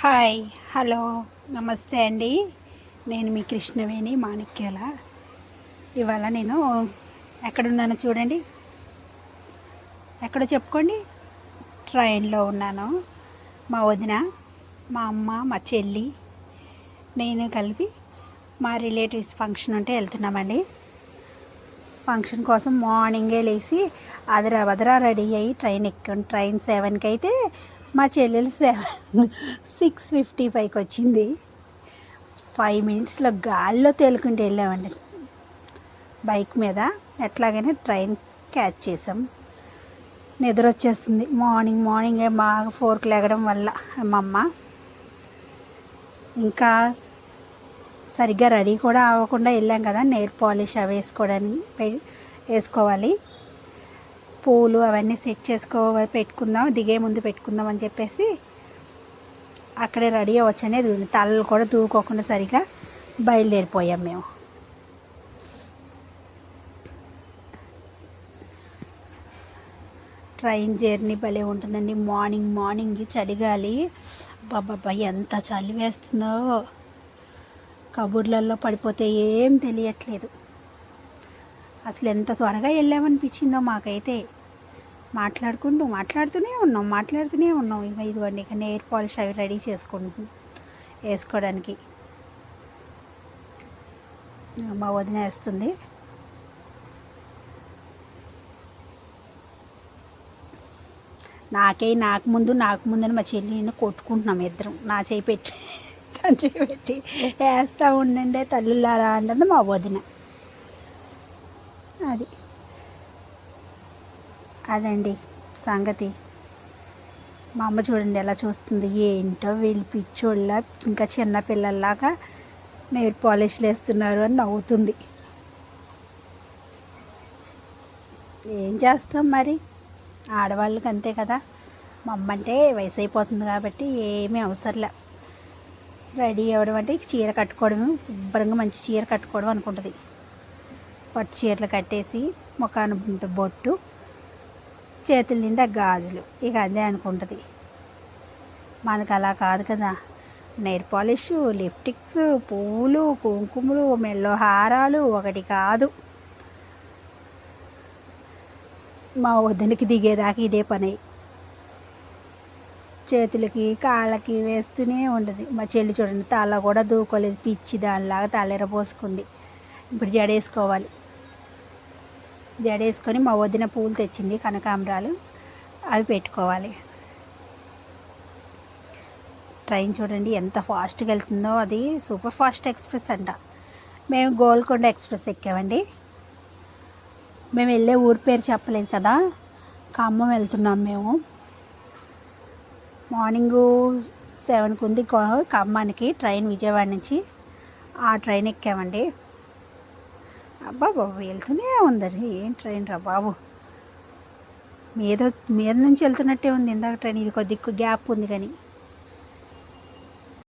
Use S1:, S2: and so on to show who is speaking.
S1: Hi, hello, నమస్తే అండి. నేను మీ కృష్ణవేణి మాణిక్యాల. ఇవాళ నేను ఎక్కడున్నానో చూడండి. ఎక్కడో చెప్పుకోండి. ట్రైన్లో ఉన్నాను. మా వదిన, మా అమ్మ, మా చెల్లి, నేను కలిపి మా రిలేటివ్స్ ఫంక్షన్ ఉంటే వెళ్తున్నామండి. ఫంక్షన్ కోసం మార్నింగే లేచి అదరా రెడీ అయ్యి ట్రైన్ ఎక్కాను. ట్రైన్ 7కి అయితే మా చెల్లెలు 6:55కి వచ్చింది. 5 మినిట్స్లో గాల్లో తేలుకుంటూ వెళ్ళామండి బైక్ మీద. ఎట్లాగైనా ట్రైన్ క్యాచ్ చేసాం. నిద్ర వచ్చేస్తుంది మార్నింగే బాగా 4కి లెగడం వల్ల మా అమ్మ. ఇంకా సరిగ్గా రెడీ కూడా అవ్వకుండా వెళ్ళాం కదా. నెయిల్ పాలిష్ అవి వేసుకోవాలి. పూలు అవన్నీ సెట్ పెట్టుకుందాం, దిగే ముందు పెట్టుకుందాం అని చెప్పేసి అక్కడే రెడీ అవ్వచ్చనేది తలలు కూడా దూకోకుండా సరిగా బయలుదేరిపోయాం మేము. ట్రైన్ జర్నీ భలే ఉంటుందండి. మార్నింగ్ చలిగాలి. బాబా ఎంత చలి వేస్తుందో. కబుర్లలో పడిపోతే ఏం తెలియట్లేదు. అసలు ఎంత త్వరగా వెళ్ళామనిపించిందో మాకైతే. మాట్లాడుతూనే ఉన్నాం. ఇదిగోండి ఇక నెయిల్ పాలిష్ అవి రెడీ వేసుకోవడానికి మా వదిన వేస్తుంది. నాకు ముందని మా చెల్లిని కొట్టుకుంటున్నాం ఇద్దరం. నా చేయి పెట్టి తన చేయి పెట్టి వేస్తూ ఉండండి తల్లులారా అంటుంది మా వదిన. అదండి సంగతి. మా అమ్మ చూడండి ఎలా చూస్తుంది. ఏంటో వీళ్ళు పిచ్చోళ్ళ ఇంకా చిన్న పిల్లల్లాగా నెయిల్ పాలిష్లు వేస్తున్నారు అని నవ్వుతుంది. ఏం చేస్తాం మరి, ఆడవాళ్ళకి అంతే కదా. మా అమ్మ అంటే వయసు అయిపోతుంది కాబట్టి ఏమీ అవసరంలే. రెడీ అవ్వడం అంటే చీర కట్టుకోవడం, శుభ్రంగా మంచి చీర కట్టుకోవడం అనుకుంటుంది. పట్టు చీరలు కట్టేసి ముఖాన బొట్టు, చేతుల నిండా గాజులు, ఇక అదే అనుకుంటుంది. మనకు అలా కాదు కదా. నెయిల్ పాలిష్, లిప్స్టిక్స్, పూలు, కుంకుమలు, మెల్లో హారాలు ఒకటి కాదు. మా వద్దనికి దిగేదాకా ఇదే పని. చేతులకి కాళ్ళకి వేస్తూనే ఉంటుంది. మా చెల్లి చూడండి తల కూడా దూకోలేదు, పిచ్చి దానిలాగా తలెర పోసుకుంది. ఇప్పుడు జడేసుకోవాలి. జడేసుకొని మా వదిన పూలు తెచ్చింది, కనకాంబరాలు, అవి పెట్టుకోవాలి. ట్రైన్ చూడండి ఎంత ఫాస్ట్గా వెళ్తుందో. అది సూపర్ ఫాస్ట్ ఎక్స్ప్రెస్ అంట. మేము గోల్కొండ ఎక్స్ప్రెస్ ఎక్కామండి. మేము వెళ్ళే ఊరి పేరు చెప్పలేదు కదా, ఖమ్మం వెళ్తున్నాం మేము. మార్నింగు 7కి ఉంది ఖమ్మానికి ట్రైన్, విజయవాడ నుంచి. ఆ ట్రైన్ ఎక్కామండి. అబ్బా వెళ్తూనే ఉందండి. ఏం ట్రైన్ రా బాబు, మీద నుంచి వెళ్తున్నట్టే ఉంది ఇందాక ట్రైన్. ఇది కొద్దిగా గ్యాప్ ఉంది కానీ